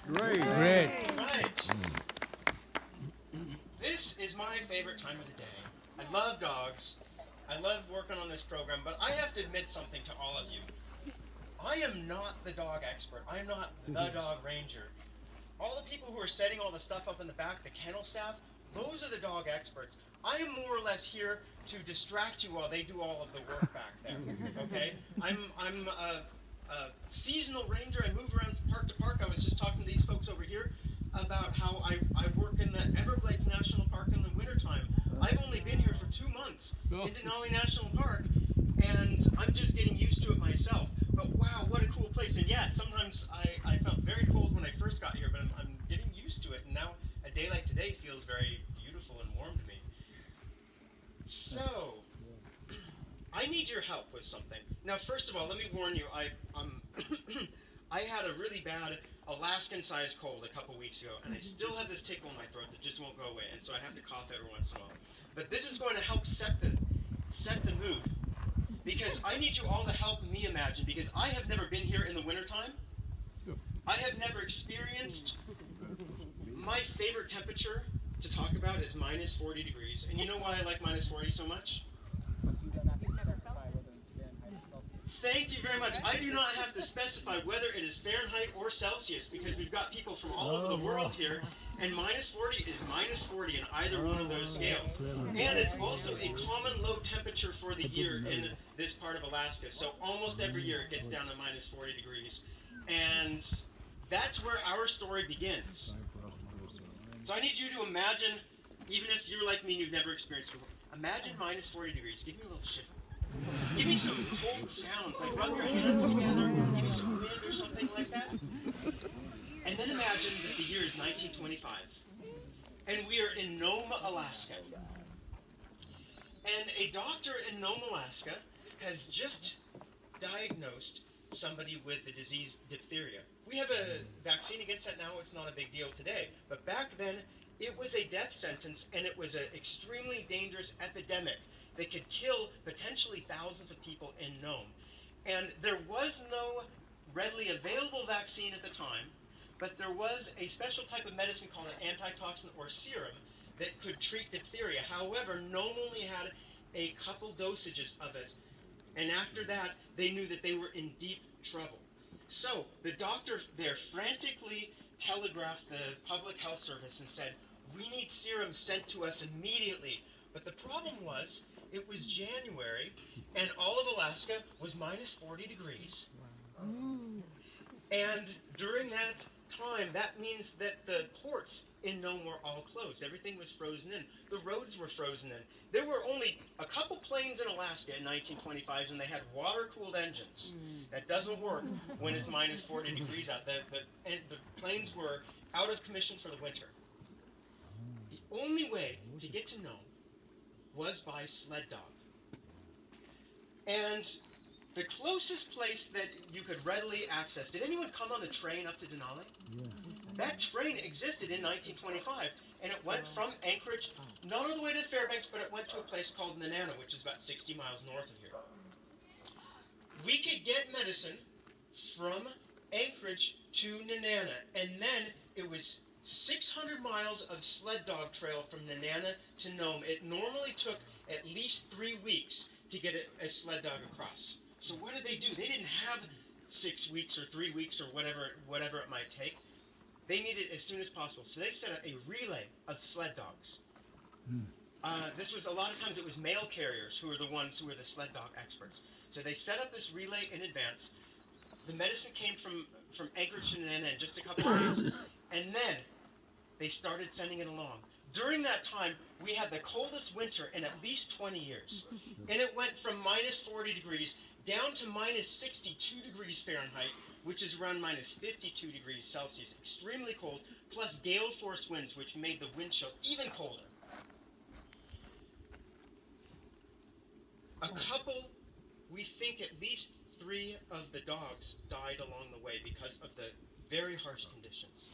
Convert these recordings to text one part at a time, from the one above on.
Great. Great. Right. This is my favorite time of the day. I love dogs. I love working on this program, but I have to admit something to all of you. I am not the dog expert. I am not the dog ranger. All the people who are setting all the stuff up in the back, the kennel staff, those are the dog experts. I am more or less here to distract you while they do all of the work back there. Okay? I'm a seasonal ranger. I move around from park to park. I was just talking to these folks over here about how I work in the Everglades National Park in the wintertime. I've only been here for 2 months in Denali National Park, and I'm just getting used to it myself. But wow, what a cool place. And yeah, sometimes I felt very cold when I first got here, but I'm getting used to it. And now a day like today feels very beautiful and warm to me. So, I need your help with something. Now, first of all, let me warn you, I had a really bad Alaskan-sized cold a couple weeks ago, and I still have this tickle in my throat that just won't go away, and so I have to cough every once in a while. But this is going to help set the mood, because I need you all to help me imagine, because I have never been here in the wintertime. I have never experienced my favorite temperature to talk about is minus 40 degrees. And you know why I like minus 40 so much? Thank you very much. I do not have to specify whether it is Fahrenheit or Celsius because we've got people from all over the world here, and minus 40 is minus 40 in either one of those scales. And it's also a common low temperature for the year in this part of Alaska. So almost every year it gets down to minus 40 degrees. And that's where our story begins. So I need you to imagine, even if you're like me and you've never experienced it before, imagine minus 40 degrees. Give me a little shiver. Give me some cold sounds, like rub your hands together, give me some wind or something like that. And then imagine that the year is 1925, and we are in Nome, Alaska. And a doctor in Nome, Alaska has just diagnosed somebody with the disease diphtheria. We have a vaccine against that now. It's not a big deal today. But back then, it was a death sentence, and it was an extremely dangerous epidemic that could kill potentially thousands of people in Nome. And there was no readily available vaccine at the time, but there was a special type of medicine called an antitoxin or serum that could treat diphtheria. However, Nome only had a couple dosages of it, and after that, they knew that they were in deep trouble. So the doctor there frantically telegraphed the public health service and said, "We need serum sent to us immediately." But the problem was, it was January, and all of Alaska was minus 40 degrees. And during that time, that means that the ports in Nome were all closed. Everything was frozen in. The roads were frozen in. There were only a couple planes in Alaska in 1925, and they had water-cooled engines. That doesn't work when it's minus 40 degrees out. And the planes were out of commission for the winter. The only way to get to Nome was by sled dog. And the closest place that you could readily access, did anyone come on the train up to Denali? Yeah. That train existed in 1925, and it went from Anchorage, not all the way to the Fairbanks, but it went to a place called Nenana, which is about 60 miles north of here. We could get medicine from Anchorage to Nenana, and then it was 600 miles of sled dog trail from Nenana to Nome. It normally took at least 3 weeks to get a sled dog across. So what did they do? They didn't have 6 weeks or 3 weeks or whatever it might take. They needed it as soon as possible. So they set up a relay of sled dogs. This was, a lot of times it was mail carriers who were the ones who were the sled dog experts. So they set up this relay in advance. The medicine came from Anchorage to Nenana in just a couple of days. And then they started sending it along. During that time, we had the coldest winter in at least 20 years. And it went from minus 40 degrees down to minus 62 degrees Fahrenheit, which is around minus 52 degrees Celsius. Extremely cold, plus gale force winds, which made the wind chill even colder. We think at least 3 of the dogs died along the way because of the very harsh conditions.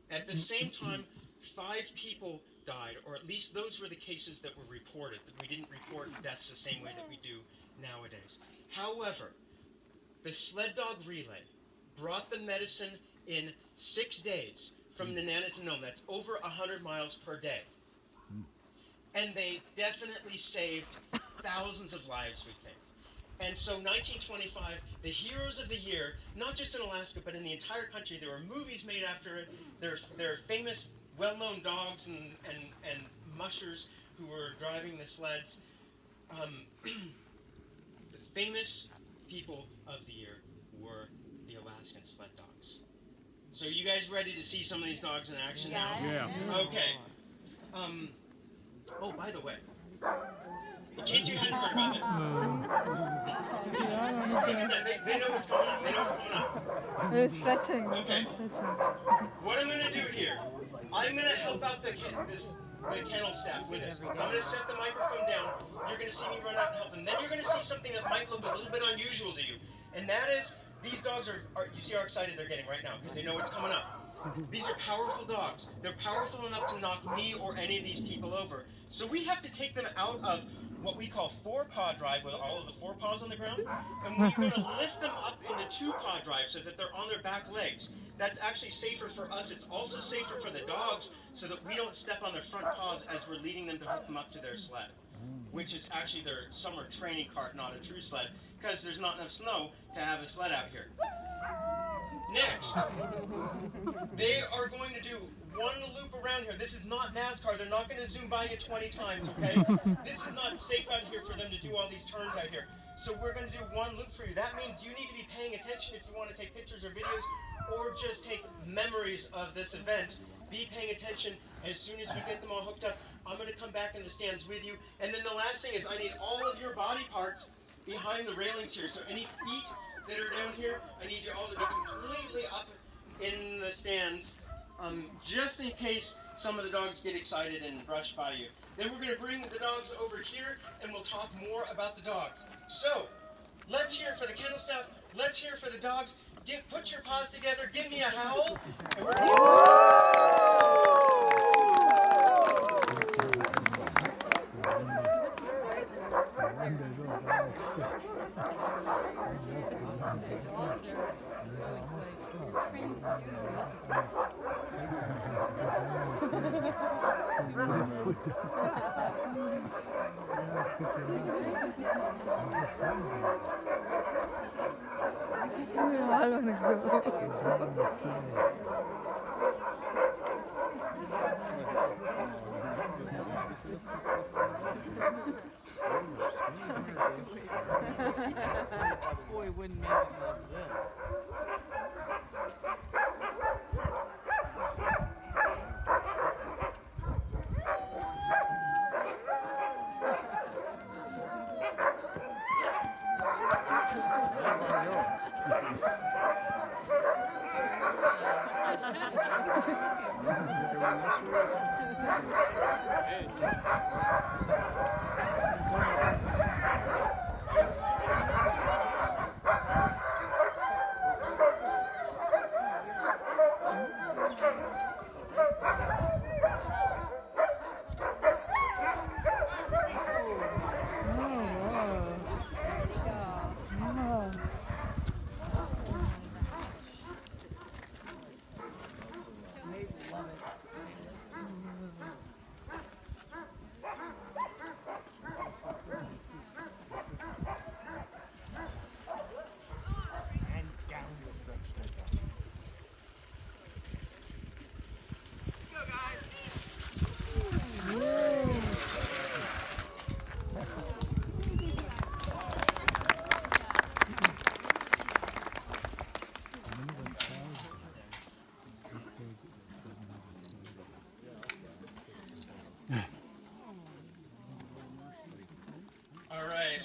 At the same time, 5 people died, or at least those were the cases that were reported. That we didn't report deaths the same way that we do nowadays. However, the sled dog relay brought the medicine in 6 days from Nenana to Nome. That's over 100 miles per day. And they definitely saved thousands of lives, we think. And so 1925, the heroes of the year, not just in Alaska, but in the entire country, there were movies made after it. There are famous, well-known dogs and mushers who were driving the sleds. The famous people of the year were the Alaskan sled dogs. So you guys ready to see some of these dogs in action now? Yeah. Okay. Oh, by the way, in case you hadn't heard about it, they know what's coming up. They know what's coming up. They're stretching. Okay. Stretching. What I'm going to do here, I'm going to help out the kennel staff with this. So I'm going to set the microphone down. You're going to see me run out and help them. Then you're going to see something that might look a little bit unusual to you. And that is, these dogs are you see how excited they're getting right now because they know what's coming up. These are powerful dogs. They're powerful enough to knock me or any of these people over. So we have to take them out of what we call four-paw drive with all of the four paws on the ground, and we're going to lift them up into two-paw drive so that they're on their back legs. That's actually safer for us. It's also safer for the dogs so that we don't step on their front paws as we're leading them to hook them up to their sled, which is actually their summer training cart, not a true sled, because there's not enough snow to have a sled out here. Next, they are going to do one loop around here. This is not NASCAR. They're not going to zoom by you 20 times, okay? This is not safe out here for them to do all these turns out here. So we're going to do one loop for you. That means you need to be paying attention if you want to take pictures or videos or just take memories of this event. Be paying attention. As soon as we get them all hooked up, I'm going to come back in the stands with you. And then the last thing is I need all of your body parts behind the railings here. So any feet that are down here, I need you all to be completely up in the stands, just in case some of the dogs get excited and brush by you. Then we're going to bring the dogs over here, and we'll talk more about the dogs. So, let's hear for the kennel staff. Let's hear for the dogs. Put your paws together. Give me a howl. And we're going I don't know. Boy wouldn't make it like this.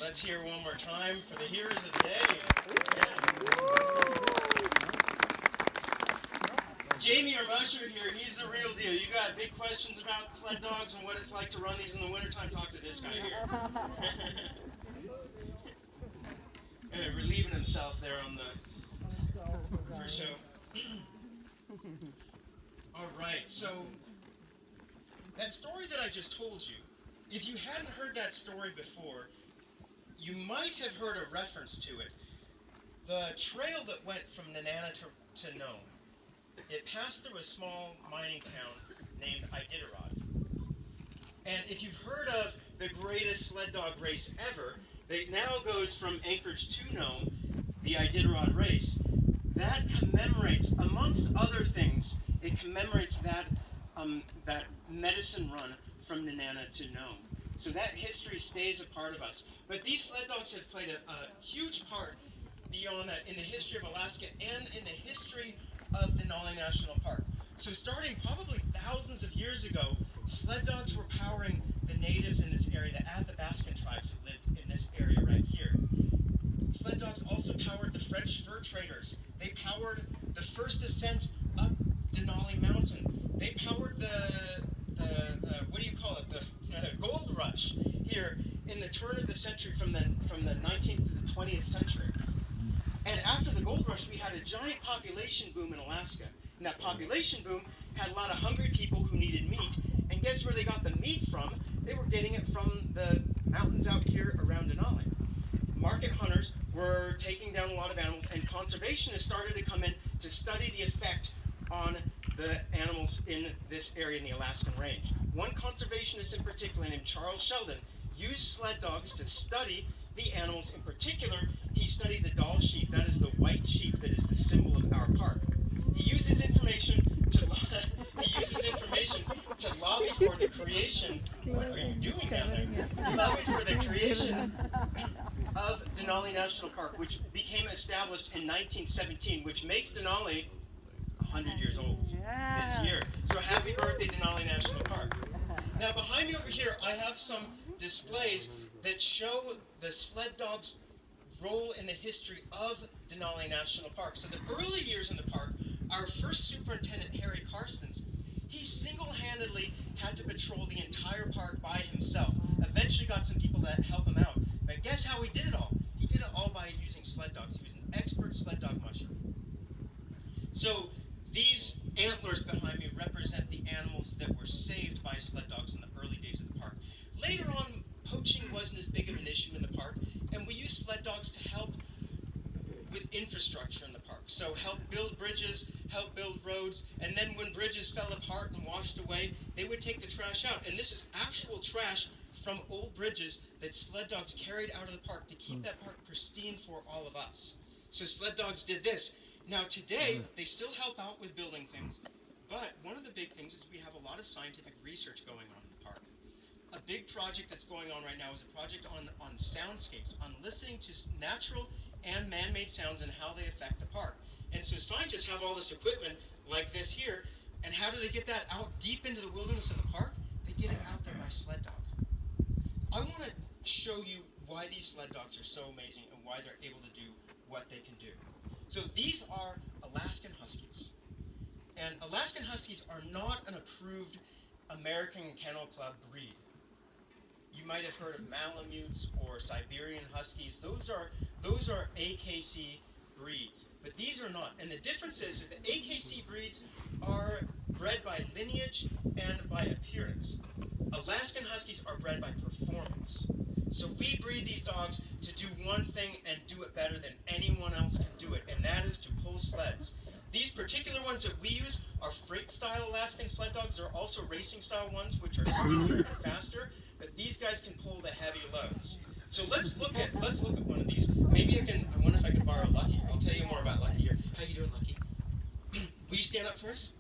Let's hear one more time for the heroes of the day. Yeah. Jamie, our musher here, he's the real deal. You got big questions about sled dogs and what it's like to run these in the wintertime, talk to this guy here. Relieving himself there on the first show. All right, so that story that I just told you, if you hadn't heard that story before, you might have heard a reference to it. The trail that went from Nenana to Nome it passed through a small mining town named Iditarod. And if you've heard of the greatest sled dog race ever, that now goes from Anchorage to Nome, the Iditarod race, that commemorates, amongst other things, it commemorates that medicine run from Nenana to Nome. So that history stays a part of us. But these sled dogs have played a huge part beyond that in the history of Alaska and in the history of Denali National Park. So starting probably thousands of years ago, sled dogs were powering the natives in this area, the Athabascan tribes that lived in this area right here. Sled dogs also powered the French fur traders. They powered the first ascent up Denali Mountain. They powered the gold rush here in the turn of the century from the 19th to the 20th century. And after the gold rush, we had a giant population boom in Alaska. And that population boom had a lot of hungry people who needed meat. And guess where they got the meat from? They were getting it from the mountains out here around Denali. Market hunters were taking down a lot of animals, and conservationists started to come in to study the effect on the animals in this area in the Alaskan range. One conservationist in particular, named Charles Sheldon, used sled dogs to study the animals. In particular, he studied the Dall sheep. That is the white sheep that is the symbol of our park. He uses information to lobby for the creation. What are you doing down there? He lobbied for the creation of Denali National Park, which became established in 1917, which makes Denali 100 years old this year. So happy birthday, Denali National Park. Now behind me over here, I have some displays that show the sled dogs' role in the history of Denali National Park. So the early years in the park, our first superintendent, Harry Carstens, he single-handedly had to patrol the entire park by himself. Eventually got some people to help him out. But guess how he did it all? He did it all by using sled dogs. He was an expert sled dog musher. So these antlers behind me represent the animals that were saved by sled dogs in the early days of the park. Later on, poaching wasn't as big of an issue in the park, and we used sled dogs to help with infrastructure in the park. So help build bridges, help build roads, and then when bridges fell apart and washed away, they would take the trash out. And this is actual trash from old bridges that sled dogs carried out of the park to keep that park pristine for all of us. So sled dogs did this. Now today, they still help out with building things, but one of the big things is we have a lot of scientific research going on in the park. A big project that's going on right now is a project on soundscapes, on listening to natural and man-made sounds and how they affect the park. And so scientists have all this equipment like this here, and how do they get that out deep into the wilderness of the park? They get it out there by sled dog. I want to show you why these sled dogs are so amazing and why they're able to do what they can do. So these are Alaskan Huskies. And Alaskan Huskies are not an approved American Kennel Club breed. You might have heard of Malamutes or Siberian Huskies. Those are AKC breeds, but these are not. And the difference is that the AKC breeds are bred by lineage and by appearance. Alaskan Huskies are bred by performance. So we breed these dogs to do one thing and do it better than anyone else can do it, and that is to pull sleds. These particular ones that we use are freight-style Alaskan sled dogs. There are also racing-style ones, which are stronger and faster, but these guys can pull the heavy loads. So let's look at one of these. Maybe I wonder if I can borrow Lucky. I'll tell you more about Lucky here. How you doing, Lucky? Will you stand up for us?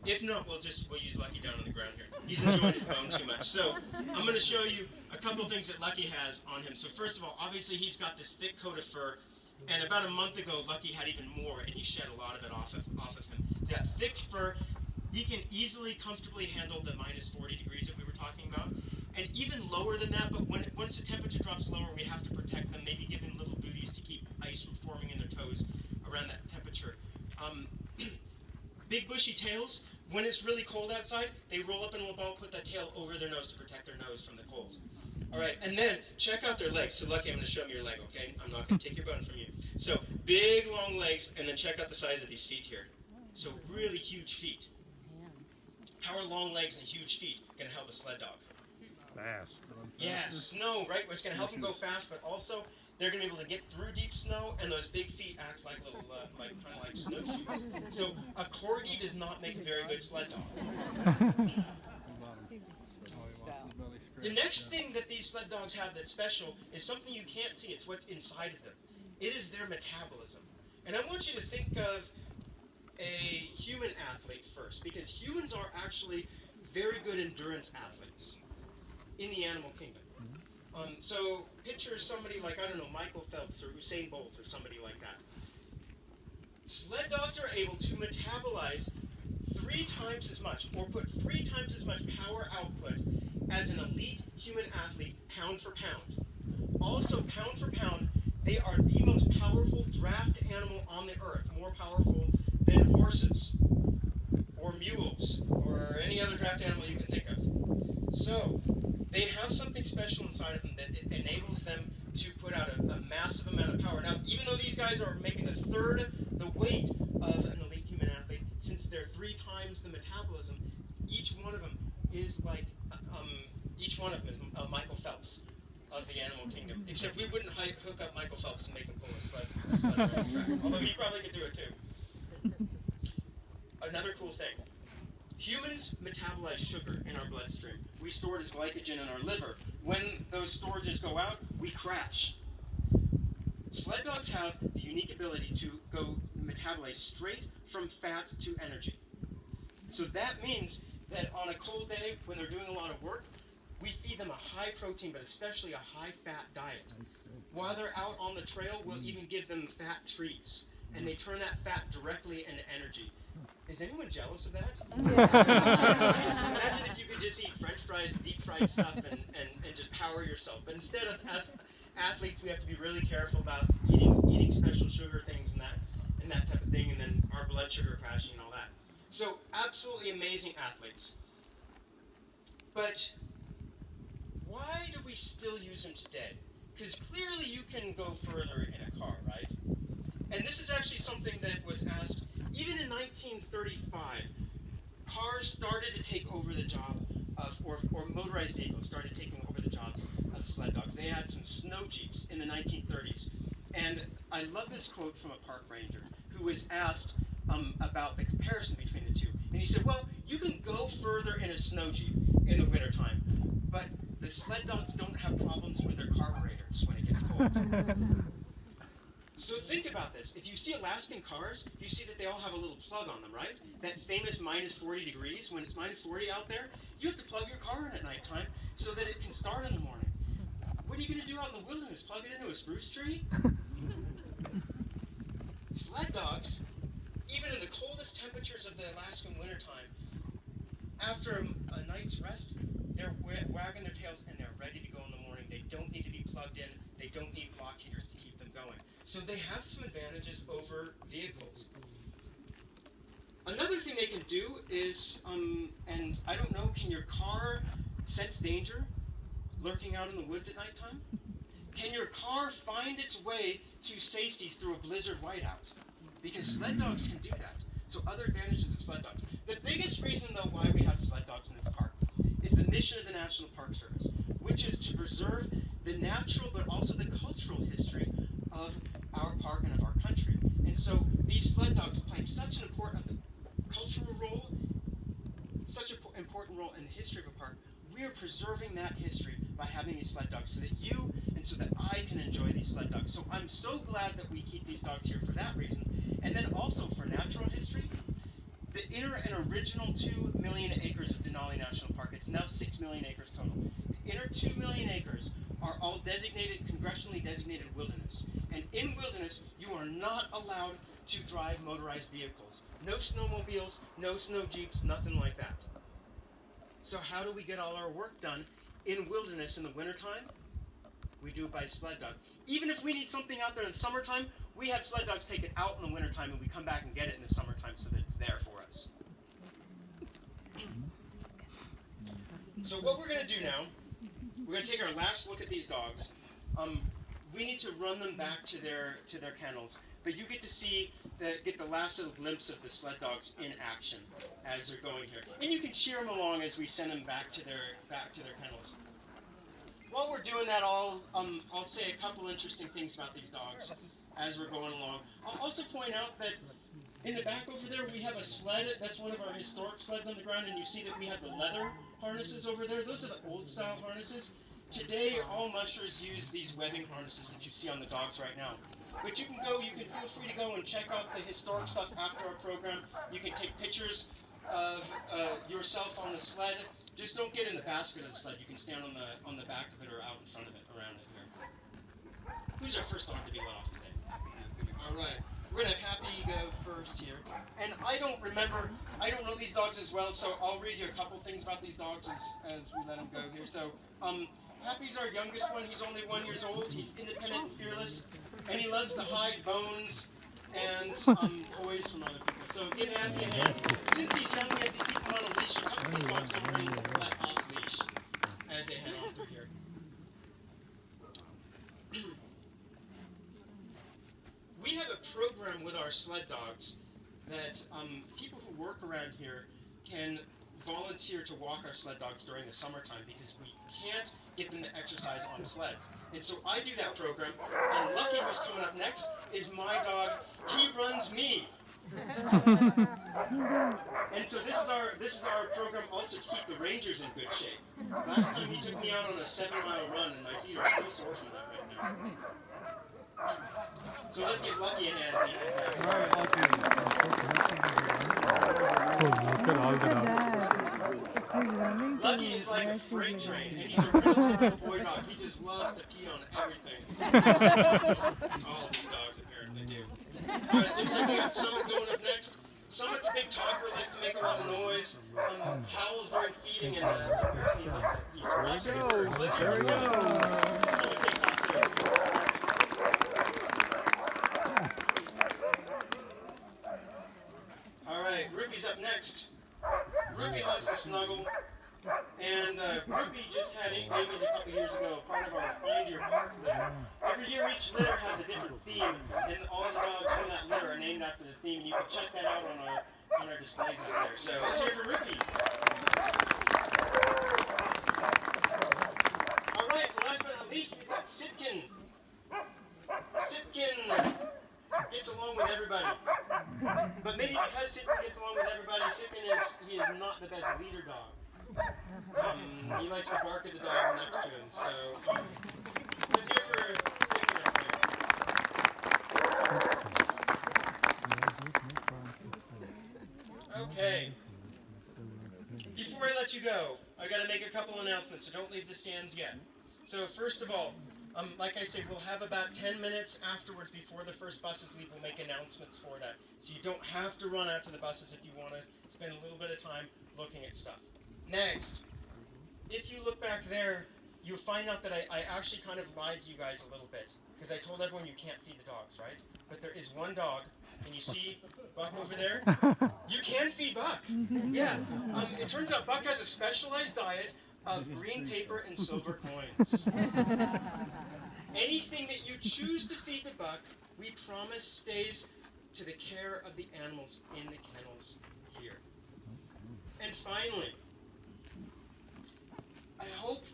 If not, we'll use Lucky down on the ground here. He's enjoying his bone too much. So I'm going to show you a couple of things that Lucky has on him. So first of all, obviously he's got this thick coat of fur, and about a month ago, Lucky had even more, and he shed a lot of it off of him. He's got thick fur. He can easily, comfortably handle the minus 40 degrees that we were talking about, and even lower than that. But once the temperature drops lower, we have to protect them. Maybe give them little booties to keep ice from forming in their toes around that temperature. Big bushy tails. When it's really cold outside, they roll up in a ball, put that tail over their nose to protect their nose from the cold. All right, and then check out their legs. So Lucky, I'm going to show them your leg, okay? I'm not going to take your bone from you. So big, long legs, and then check out the size of these feet here. So really huge feet. How are long legs and huge feet going to help a sled dog? Fast. Yeah, snow, right? It's going to help them go fast, but also they're going to be able to get through deep snow, and those big feet act like little, kind of like snowshoes. So a corgi does not make a very good sled dog. The next thing that these sled dogs have that's special is something you can't see. It's what's inside of them. It is their metabolism. And I want you to think of a human athlete first, because humans are actually very good endurance athletes in the animal kingdom. So picture somebody like, I don't know, Michael Phelps or Usain Bolt or somebody like that. Sled dogs are able to metabolize 3 times as much, or put 3 times as much power output as an elite human athlete, pound for pound. Also, pound for pound, they are the most powerful draft animal on the earth, more powerful than horses, or mules, or any other draft animal you can think of. So, they have something special inside of them that enables them to put out a massive amount of power. Now, even though these guys are maybe the third the weight of an elite human athlete, since they're 3 times the metabolism, each one of them is like, Michael Phelps of the animal kingdom. Except we wouldn't hook up Michael Phelps and make him pull a sled around the track. Although he probably could do it too. Another cool thing. Humans metabolize sugar in our bloodstream. We store it as glycogen in our liver. When those storages go out, we crash. Sled dogs have the unique ability to go metabolize straight from fat to energy. So that means that on a cold day, when they're doing a lot of work, we feed them a high protein, but especially a high fat diet. While they're out on the trail, we'll even give them fat treats, and they turn that fat directly into energy. Is anyone jealous of that? Yeah. Imagine if you could just eat French fries, deep fried stuff, and just power yourself. But instead of us athletes, we have to be really careful about eating special sugar things and that type of thing, and then our blood sugar crashing and all that. So absolutely amazing athletes. But why do we still use them today? Because clearly you can go further in a car, right? And this is actually something that was asked even in 1935. Cars started to take over the job of, or motorized vehicles started taking over the jobs of sled dogs. They had some snow jeeps in the 1930s. And I love this quote from a park ranger who was asked about the comparison between the two. And he said, well, you can go further in a snow jeep in the wintertime, but the sled dogs don't have problems with their carburetors when it gets cold. So think about this. If you see Alaskan cars, you see that they all have a little plug on them, right? That famous minus 40 degrees, when it's minus 40 out there, you have to plug your car in at nighttime so that it can start in the morning. What are you going to do out in the wilderness? Plug it into a spruce tree? Sled dogs, even in the coldest temperatures of the Alaskan wintertime, after a night's rest, they're wagging their tails and they're ready to go in the morning. They don't need to be plugged in. They don't need block heaters to keep them going. So they have some advantages over vehicles. Another thing they can do is, and I don't know, can your car sense danger lurking out in the woods at nighttime? Can your car find its way to safety through a blizzard whiteout? Because sled dogs can do that. So other advantages of sled dogs. The biggest reason, though, why we have sled dogs in this park is the mission of the National Park Service, which is to preserve the natural but also the cultural history of our park and of our country. And so these sled dogs play such an important cultural role, such an important role in the history of a park. We are preserving that history by having these sled dogs so that you and so that I can enjoy these sled dogs. So I'm so glad that we keep these dogs here for that reason. And then also for natural history, the inner and original 2 million acres of Denali National Park, it's now 6 million acres total. The inner 2 million acres are all designated, congressionally designated wilderness. And in wilderness, you are not allowed to drive motorized vehicles. No snowmobiles, no snow jeeps, nothing like that. So how do we get all our work done in wilderness in the wintertime? We do it by sled dog. Even if we need something out there in the summertime, we have sled dogs take it out in the wintertime and we come back and get it in the summertime so that it's there for us. So what we're going to do now, we're going to take our last look at these dogs. We need to run them back to their kennels, but you get to get the last little glimpse of the sled dogs in action as they're going here. And you can cheer them along as we send them back to their kennels. while we're doing that, I'll say a couple interesting things about these dogs as we're going along. I'll also point out that in the back over there we have a sled. That's one of our historic sleds on the ground, and you see that we have the leather harnesses over there. Those are the old style harnesses. Today, all mushers use these webbing harnesses that you see on the dogs right now. But you can feel free to go and check out the historic stuff after our program. You can take pictures of yourself on the sled. Just don't get in the basket of the sled. You can stand on the back of it or out in front of it, around it here. Who's our first dog to be let off today? All right. We're going to have Happy go first here. And I don't know these dogs as well, so I'll read you a couple things about these dogs as we let them go here. So, Happy's our youngest one. He's only 1 year old. He's independent and fearless, and he loves to hide bones and toys from other people. So give Happy a hand. Since he's young, we have to keep him on a leash. A couple of these dogs are being let off leash as they head on through here. We have a program with our sled dogs that people who work around here can volunteer to walk our sled dogs during the summertime because we can't get them to exercise on sleds. And so I do that program, and Lucky, who's coming up next, is my dog. He runs me. And so this is our program also to keep the rangers in good shape. Last time he took me out on a 7-mile run, and my feet are still sore from that right now. So let's give Lucky a hand as he heads back. All right, Look at all the dogs. He's running. Lucky is like a freight train, and he's a real typical boy dog. He just loves to pee on everything. All these dogs apparently do. All right, looks like we got Summit going up next. Summit's a big talker, likes to make a lot of noise, howls during feeding, and apparently he loves it. He's watching the birds. Let's hear it. Summit takes off there. All right, Ruby's up next. Ruby loves to snuggle, and Ruby just had 8 babies a couple years ago, part of our Find Your Park litter. Every year each litter has a different theme, and all the dogs from that litter are named after the theme, and you can check that out on our displays out there. So let's hear it for Ruby. All right, and last but not least, we've got Sitkin. Sitkin gets along with everybody. But maybe because Sitkin gets along with everybody, he is not the best leader dog. He likes to bark at the dog next to him. So let's hear for Sitkin up there. Okay. Before I let you go, I got to make a couple announcements, so don't leave the stands yet. So first of all, like I said, we'll have about 10 minutes afterwards before the first buses leave. We'll make announcements for that. So you don't have to run out to the buses if you want to spend a little bit of time looking at stuff. Next, if you look back there, you'll find out that I actually kind of lied to you guys a little bit. Because I told everyone you can't feed the dogs, right? But there is one dog, and you see Buck over there? You can feed Buck. Yeah. It turns out Buck has a specialized diet of green paper and silver coins. Anything that you choose to feed the Buck, we promise stays to the care of the animals in the kennels here. And finally, I hope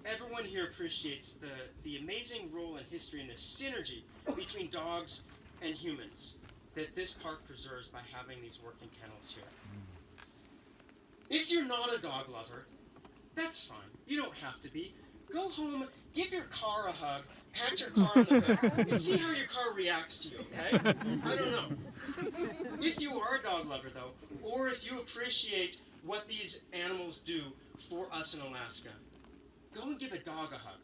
everyone here appreciates the amazing role in history and the synergy between dogs and humans that this park preserves by having these working kennels here. If you're not a dog lover, that's fine. You don't have to be. Go home, give your car a hug, pat your car on the hood, and see how your car reacts to you, okay? I don't know. If you are a dog lover, though, or if you appreciate what these animals do for us in Alaska, go and give a dog a hug.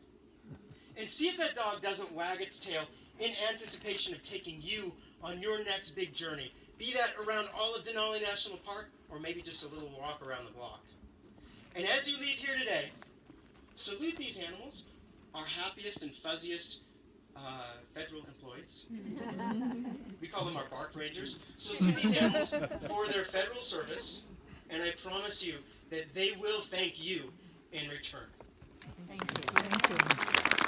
And see if that dog doesn't wag its tail in anticipation of taking you on your next big journey, be that around all of Denali National Park, or maybe just a little walk around the block. And as you leave here today, salute these animals, our happiest and fuzziest federal employees. We call them our bark rangers. Salute these animals for their federal service, and I promise you that they will thank you in return. Thank you.